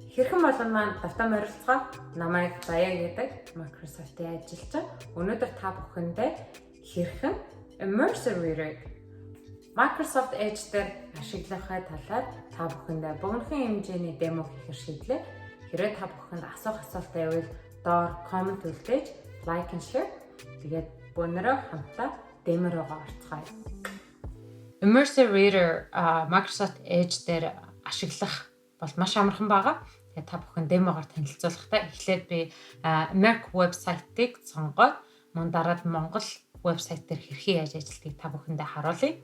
Хэрхэн болон маань давтан морилцгоо намайг Заяа гэдэг Microsoft-ийн ажилчин. Өнөөдөр та бүхэндээ хэрхэн Immersive Reader Microsoft Edge дээр ашиглахай талаар та бүхэндээ богинохон хэмжээний демо хийх шийдлээ. Хэрвээ та бүхэнд асуулт байвал доор коммент үлдээж like and share. Тэгээд өнөөдөр хамтдаа демо руугаа орцгоё. Immersive Reader Microsoft Edge дээр ашиглах бол маш амархан байгаа. Тэгээд та бүхэн демогоор танилцуулахдаа эхлээд би American вебсайтыг сонгоод мөн дараад Монгол вебсайт дээр хэрхэн яаж ажилладаг та бүхэндээ харуулъя.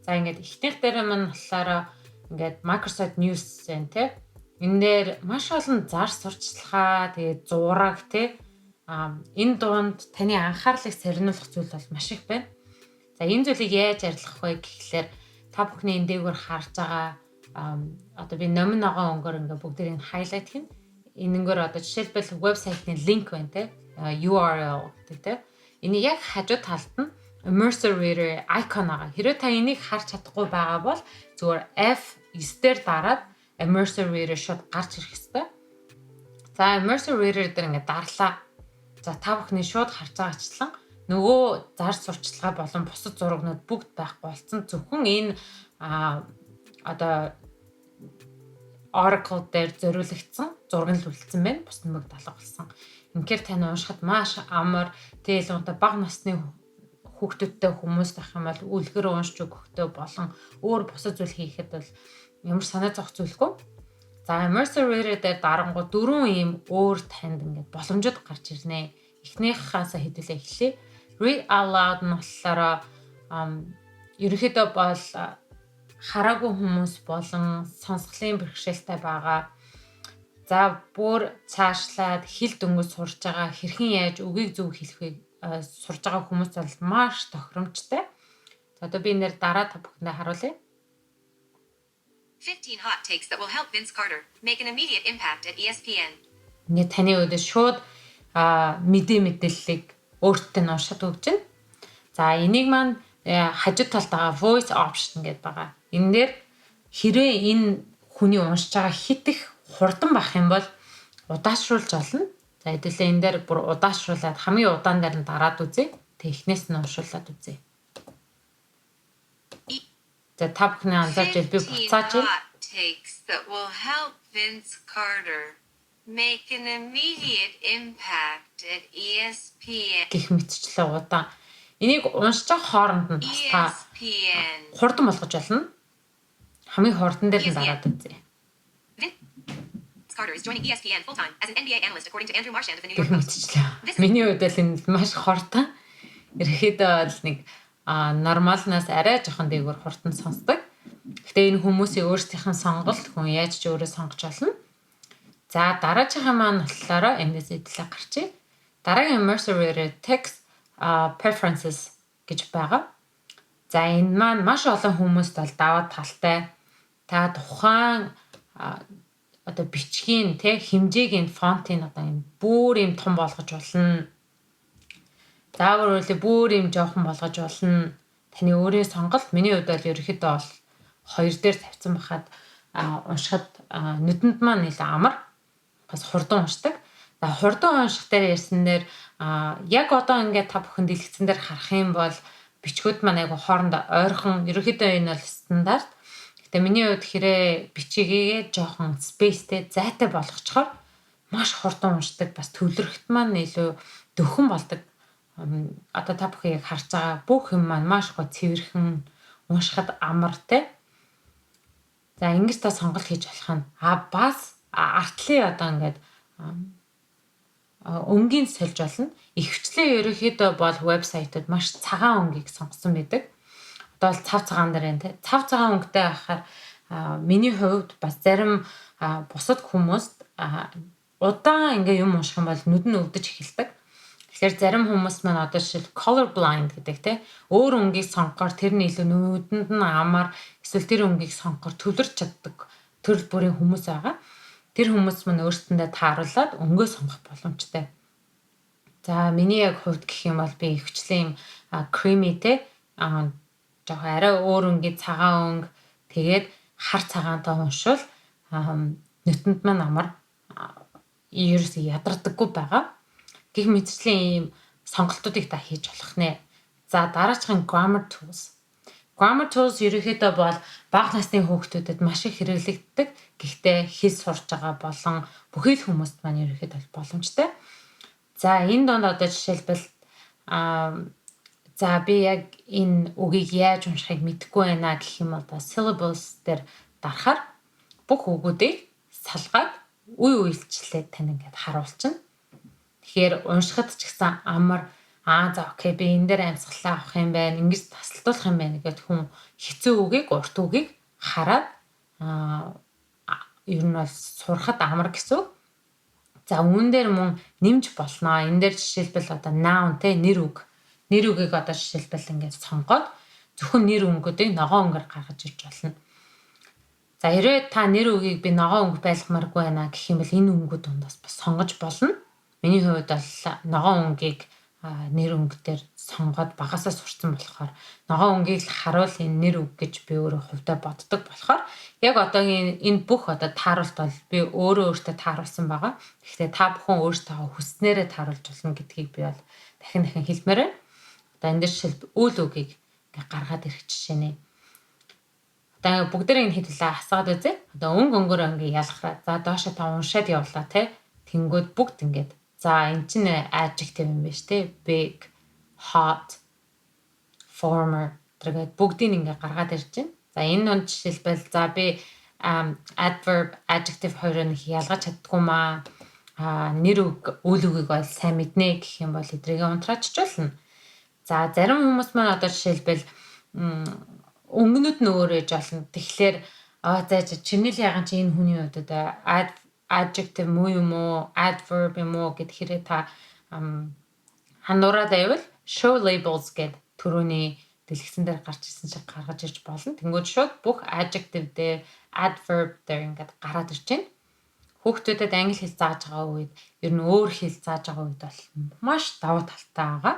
За ингээд эхнийх дээр маань болохоор ингээд Microsoft News Center энэ дээр маш олон зар сурталчилгаа тэгээд зураг энэ дунд таны анхаарлыг сарниулах зүйл бол маш их байна. За энэ зүйлийг яаж арилгах вэ гэхлээр та бүхний энэ дээгүүр харж байгаа одоо би номын ногоон өнгөөр ингээ бүгдийг хайлайт хийн. Энэгээр одоо жишээлбэл вебсайтын линк байна URL гэдэг. Энэ яг хажуу талд нь Immersive Reader icon байгаа. Хэрвээ та энийг харж чадахгүй байгаа бол зүгээр F9-дээр дараад Immersive Reader шууд гарч ирэх ёстой. За Immersive Reader дээр ингээ дарлаа. За та бүхний шууд харж байгаачлан нөгөө зар сурталчилгаа болон бусад зурагнууд бүгд байхгүй болсон. Зөвхөн энэ одоо Oracle дээр зориулагдсан зураг л үлдсэн байна. Бус нь бүгд алга болсон. Инхээр тань уншихад маш амар тэлгүүнтэй бага насны хүүхдүүдтэй хүмүүс байх юм бол үлгэр уншиж өгөхдөө болон өөр бусад зүйл хийхэд бол ямар санаа зовх зүйлгүй. За Immersive Reader дээр дарангууд дөрвөн ийм өөр танд ингээд боломжууд гарч ирнэ. Эхнийхээс хэдүүлээ эхлэе. Read aloud нь болохоор ерөнхийдөө бол хараагүй хүмүүс болон сонсголын бэрхшээлтэй байгаа. За бүр цаашлаад хэл дөнгөж сурж байгаа хэрхэн яаж үгийг зөв хэлэхийг сурж байгаа хүмүүс бол маш тохиромжтой. За одоо би нэр дараа та бүхэндээ харуулъя. 15 hot takes that will help Vince Carter make an immediate impact at ESPN. Нэг таны өдөө шууд мэдээллийг өөртөө нь уншаад өгч байна. За энийг маань хажуу талд байгаа voice option гэдэг байгаа. Энэ дээр хэрвээ энэ хүний уншиж байгаа хит их хурдан байх юм бол удаашруулж олно. За хэдүүлээ энэ дээр бүр удаашруулад хамгийн удаан дээр нь дараад үзье. Тэг эхнээс нь уншуулад үзье. За та бүхний анзаарч би буцаач. Takes that will help Vince Carter make an immediate impact at ESPN. Гэх мэтчлээ удаан. Энийг уншиж байгаа хооронд нь та хурдан болгож олно. Хамгийн хурдан дээр нь дараад үзье. Vince Carter is joining ESPN full time as an NBA analyst according to Andrew Marchand of the New York Post. Миний хувьд л энэ маш хурдан. Ерөөхдөө л нэг нормалнаас арай жоохон дээгүүр хурдан сонсдог. Гэхдээ энэ хүмүүсийн өөрсдийнх нь сонголт хүн яаж ч өөрөө сонгож олно. За дараагийн маань болохоор эндээс эдлээ гарчээ. Дараагийн Immersive Reader Text Preferences гэж байгаа. За энэ маань маш олон хүмүүст бол даваа талтай. Та тухайн одоо бичгийн хэмжээг фонтын одоо юм бүр юм том болгож болно. Заавар үгүй бүр юм жоохон болгож болно. Таны өөрийн сонголт. Миний хувьд бол ерөөхдөө бол 2 дээр тавьсан байхад уншихад нүдэнд маань нэлээ амар. Бас хурдан уншдаг. За хурдан унших дээр ярьсан дээр яг одоо ингээд та бүхэн дэлгэцэн дээр харах юм бол бичгүүд маань айгу хоорондоо ойрхон ерөөхдөө энэ бол стандарт. Гэтэ миний хувьд хэрэг бичигээ жоохон спейстэй зайтай болгочхоор маш хурдан уншдаг. Бас төвлөрөхт маань илүү дөхөн болдог. Одоо та бүхэн яг харж байгаа бүх юм маань маш гоо цэвэрхэн уншихад амартай. За ингэж та сонголт хийж болох нь бас артлын одоо ингээд өнгийн сольж болно. Ихэвчлэн ерөөхдөө бол вебсайтууд маш цагаан өнгийг сонгосон байдаг. Одоо бол цав цагаан дээр байна Цав цагаан өнгөтэй байхаар миний хувьд бас зарим бусад хүмүүст удаан ингээ юм унших юм бол нүд нь өвдөж эхэлдэг. Тэгэхээр зарим хүмүүс маань одоо жишээл color blind гэдэг өөр өнгийг сонгохоор тэр нь илүү нүдэнд нь амар эсвэл тэр өнгийг сонгохоор төвлөрч чаддаг төрөл бүрийн хүмүүс байгаа. Тэр хүмүүс маань өөрсдөндөө тааруулаад өнгөө сонгох боломжтой. За миний яг хувьд гэх юм бол би ихвчлэн creamy жоохон арай өөр өнгийн цагаан өнгө тэгээд хар цагаантай уншвал нүтэнд маань амар ерөөсөө ядардаггүй байгаа. Гэх мэтчлэн ийм сонголтуудыг та хийж болох нэ. За дараагийн grammar tools. Grammar tools ерөнхийдөө бол бага насны хүүхдүүдэд маш их хэрэглэгддэг. Гэхдээ хэл сурж байгаа болон бүхий л хүмүүст маань ерөнхийдөө боломжтой. За энэ донд одоо жишээлбэл за би яг энэ үгийг яаж уншихыг мэдэхгүй байна гэх юм одоо syllables дээр дарахаар бүх үгүүдийг салгаад үе үечлээ тань ингээд харуулчихна. Тэгэхээр уншихад ч гэсэн амар за окей би энэ дээр амьсгалаа авах юм байна, ингэж тасалдуулах юм байна гэдэг хүн хэцүү үгийг, урт үгийг хараад ер нь бол сурахад амар гэсэн. За үүн дээр мөн нэмж болноо. Энэ дээр жишээлбэл одоо noun те нэр үг. Нэр үгийг одоо жишээлбэл ингээд сонгоод зөвхөн нэр өнгөдийг ногоон өнгөөр гаргаж ирж болно. За хэрвээ та нэр үгийг би ногоон өнгө байлгамааргүй байна гэх юм бол энэ өнгөд дундаас бас сонгож болно. Миний хувьд бол ногоон өнгийг нэр өнгөдөр сонгоод багасаа сурсан болохоор ногоон өнгийг л харуул энэ нэр үг гэж би өөрөө хувьдаа боддог болохоор яг одоогийн энэ бүх одоо тааруулт бол би өөртөө тааруулсан байгаа. Гэхдээ та бүхэн өөртөө хүснээрээ тааруулж болно гэдгийг би бол дахин хэлмээр байна. Одоо энэ дээр жишээл үйл үгийг ингээ гаргаад ирэх жишээ нэ. Одоо бүгдээрээ энэ хэдүүлээ асаад үзье. Одоо өнгө өнгөөр ингээ ялгараа. За доошоо та уншаад явлаа те. Тэнгүүд бүгд ингээд за эн чинь adjective юм биш те. Big, hot, former тэргээд бүгдийг ингээ гаргаад ирж байна. За энэ донд жишээлбэл за би adverb, adjective хоёрыг ялгаж чаддгүй маа. Нэр үг, үйл үгийг бол сайн мэднэ гэх юм бол эдрийг унтраачжуулна. За зарим хүмүүс маань одоо жишээлбэл өнгөнүүд нь өөр ээж болно. Тэгэхээр за чиний л ягаан чи энэ хүний хувьд одоо adjective муу юм уу, adverb юм уу гэхээр та хандуураад байвал show labels гэд түрүүний дэлгэцэн дээр гарч ирсэн шиг гаргаж ирж болно. Тэнгүүд шууд бүх adjective дээр, adverb дээр ингээд гараад ирж байна. Хүүхдүүдэд англи хэл зааж байгаа үед ер нь өөр хэл зааж байгаа үед бол маш давуу талтай байгаа.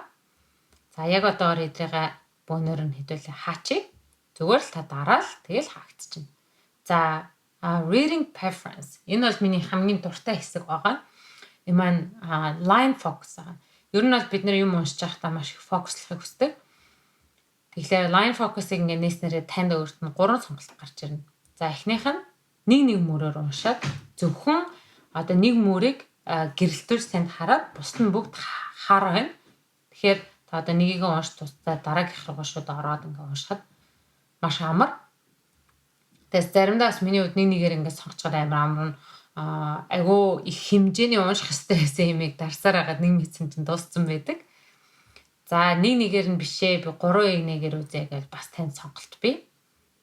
За яг одоогоор эдрийг бөөнөр нь хэдүүлээ хаачи. Зүгээр л та дараал тэгэл хаагдчихна. За reading preference. Энэ бол миний хамгийн дуртай хэсэг байгаа. Энэ маань line focus. Ер нь бол бид нар юм уншиж байхдаа маш их фокуслахыг хүсдэг. Тэгэхээр line focus-ыг ингээ нээснээрээ танд өөрт нь 3 сонголт гарч ирнэ. За эхнийх нь нэг мөрөөр уншаад зөвхөн одоо нэг мөрийг гэрэлтүүр танд хараад бус нь бүгд хараа байна. Тэгэхээр та одоо нэгийг уншиж тусдаа дараагийнх руу шууд ороод ингээ уншихад маш амар. Тэгээс заримдаа бас миний хувьд нэгээр ингээд сонгочоод амар айгу их хэмжээний унших хэрэгтэй байсан юмыг дарсаар агаад нэг мэдсэн чинь дууссан байдаг. За нэгээр нь бишээ би 3-1-ээр үзье гэж бас танд сонголт бий.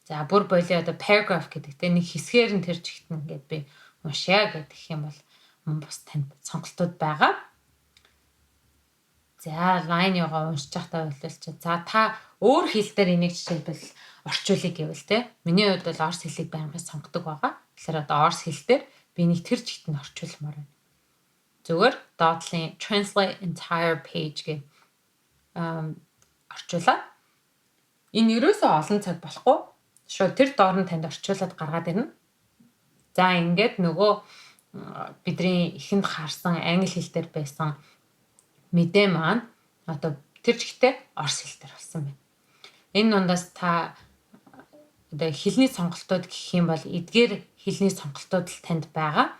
За бүр болоо одоо paragraph гэдэг те нэг хэсгээр нь тэр чигт нь ингээд би уншаа гэдэг юм бол мөн бас танд сонголтууд байгаа. За line-ыг уншиж байхдаа болвол чи за та өөр хэл дээр энийг жишээлбэл орчуулъя гэвэл те миний хувьд бол орс хэлийг байнгын сонгодог байгаа. Тэгэхээр одоо орс хэл дээр би нэг тэр чигт нь орчуулмаар байна. Зүгээр dot-ийн translate entire page гэж орчуулаад энэ ерөөсөө олон цаг болохгүй. Шууд тэр доор нь танд орчуулад гаргаад ирнэ. За ингээд нөгөө бидний ихэнд харсан англи хэл дээр байсан мэдээ маань одоо тэр чигтээ орс хэл дээр болсон байна. Энэ дундаас та одоо хэлний сонголтууд гэх юм бол эдгээр хэлний сонголтууд л танд байгаа.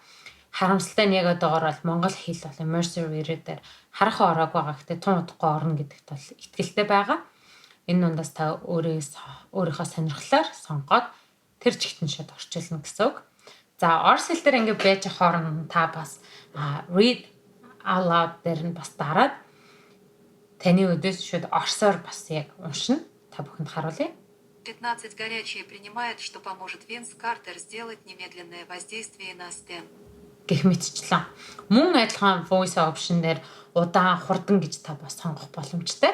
Харамсалтай нь яг одоогоор бол монгол хэл бол immersive reader дээр харах ороог байгаа. Гэхдээ тун удахгүй орно гэдэгт бол итгэлтэй байгаа. Энэ дундаас та өөрийнхөө сонирхлоор сонгоод тэр чигт нь шууд орчуулна гэсэн үг. За орс хэл дээр ингээд байж хооронд та бас read aloud дээр нь бас дараад таны өдөөс шууд орсоор бас яг уншина. Та бүхэнд харуулъя. 15 горячее принимает, что поможет Винс Картер сделать немедленное воздействие на STEM. Гэх мэтчлэн мөн адилхан voice option дээр удаан хурдан гэж та бас сонгох боломжтой.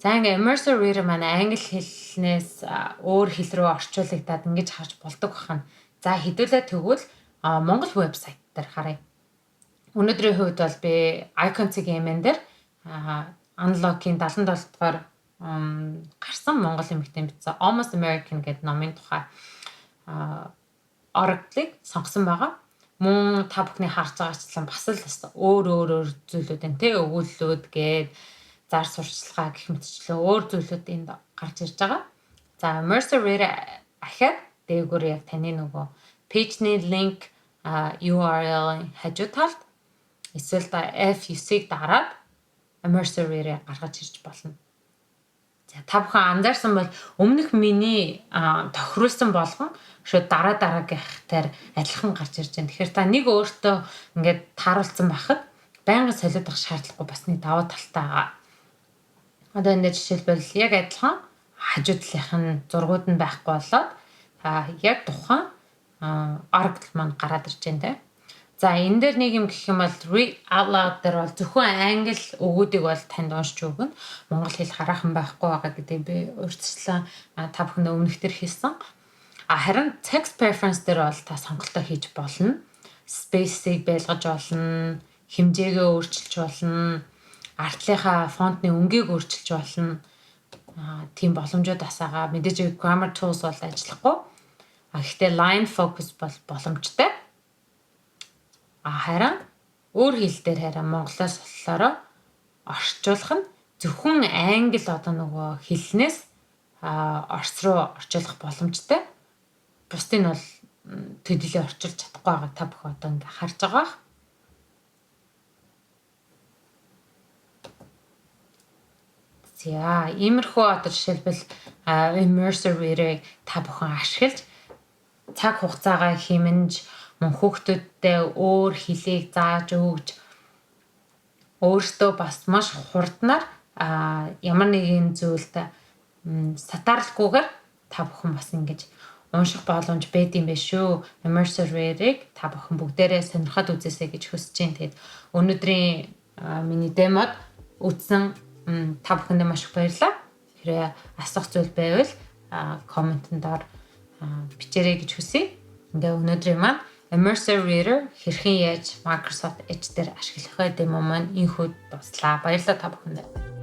За ингээ immersive reader маань англи хэлнээс өөр хэл рүү орчуулагдаад ингэж харж болдог бахан. За хэдүүлээ тэгвэл монгол вебсайт дээр харъя. Өнөөдрийн хувьд бол би Icon-ийн эмэн дээр Unlock-ийн 77 дугаар гарсан Монгол эмэгтэй бичсэн Almost American гэдэг номын тухай Oracle-ыг сонгосон байгаа. Мөн та бүхний харж байгаачлан бас л өөр зүйлүүд энэ тэ өгүүллүүд гээд зар сурталчилгаа гэх мэтчлэн өөр зүйлүүд энд гарч ирж байгаа. За Mercer Reader ахаад дээгүүр яг таны нөгөө пэйжний линк URL-ын хажуу талд эсвэл F9-ыг дараад Mercer Reader гаргаж ирж болно. За та бүхэн анзаарсан бол өмнөх миний тохируулсан болгон шууд дараагийнхтаар адилхан гарч ирж байна. Тэгэхээр та нэг өөртөө ингээд тааруулсан байхад байнга солиодох шаардлагагүй бас нэг давуу талтай байгаа. Одоо энэ жишээлбэл яг адилхан хажуу талынх нь зургууд нь байхгүй болоод яг тухайн Oracle маань гараад ирж байна те. За энэ дээр нэг юм гэх юм бол read out loud дээр бол зөвхөн англи өгүүдийг бол танд уншиж өгнө. Монгол хэл хараахан байхгүй байгаа гэдэг би өөрчлөлөө та бүхэн өмнөх төр хийсэн. Харин text preference дээр бол та сонголтоо хийж болно. Space-ийг байлгаж болно, хэмжээгээ өөрчилж болно, артлынхаа фонтны өнгийг өөрчилж болно. Тийм боломжууд асаага. Мэдээж grammar tools бол ажиллахгүй. Гэхдээ line focus бол боломжтой. Харин өөр хэл дээр харин монголоос болохоор орчуулах нь зөвхөн англи одоо нөгөө хэлнээс орос руу орчуулах боломжтой. Бусдыг нь бол төдийлөө орчуулж чадахгүй байгаа та бүхэн одоо ингээ харж байгаа. За иймэрхүү одоо жишээлбэл Mercer Reader-ыг та бүхэн ашиглаж цаг хугацаагаа хэмнэж мөн хүүхдүүдтэй өөр хэлийг зааж өгж өөртөө бас маш хурднаар ямар нэгэн зүйлд сатаарлахгүйгээр та бүхэн бас ингэж унших боломж байд юм биш шүү. Mercer Reader-ыг та бүхэн бүгдээрээ сонирхоод үзээсэй гэж хүсэж байна. Тэгээд өнөөдрийн миний демод үзсэн та бүхэндээ маш их баярлалаа. Тэгэхээр асуух зүйл байвал комментээр бичээрэй гэж хүсье. Ингээ өнөөдрийн маань Mercer Reader хэрхэн яаж Microsoft Edge дээр ашиглах вэ гэмээр маань энэхүү дуслаа. Баярлалаа та бүхэндээ.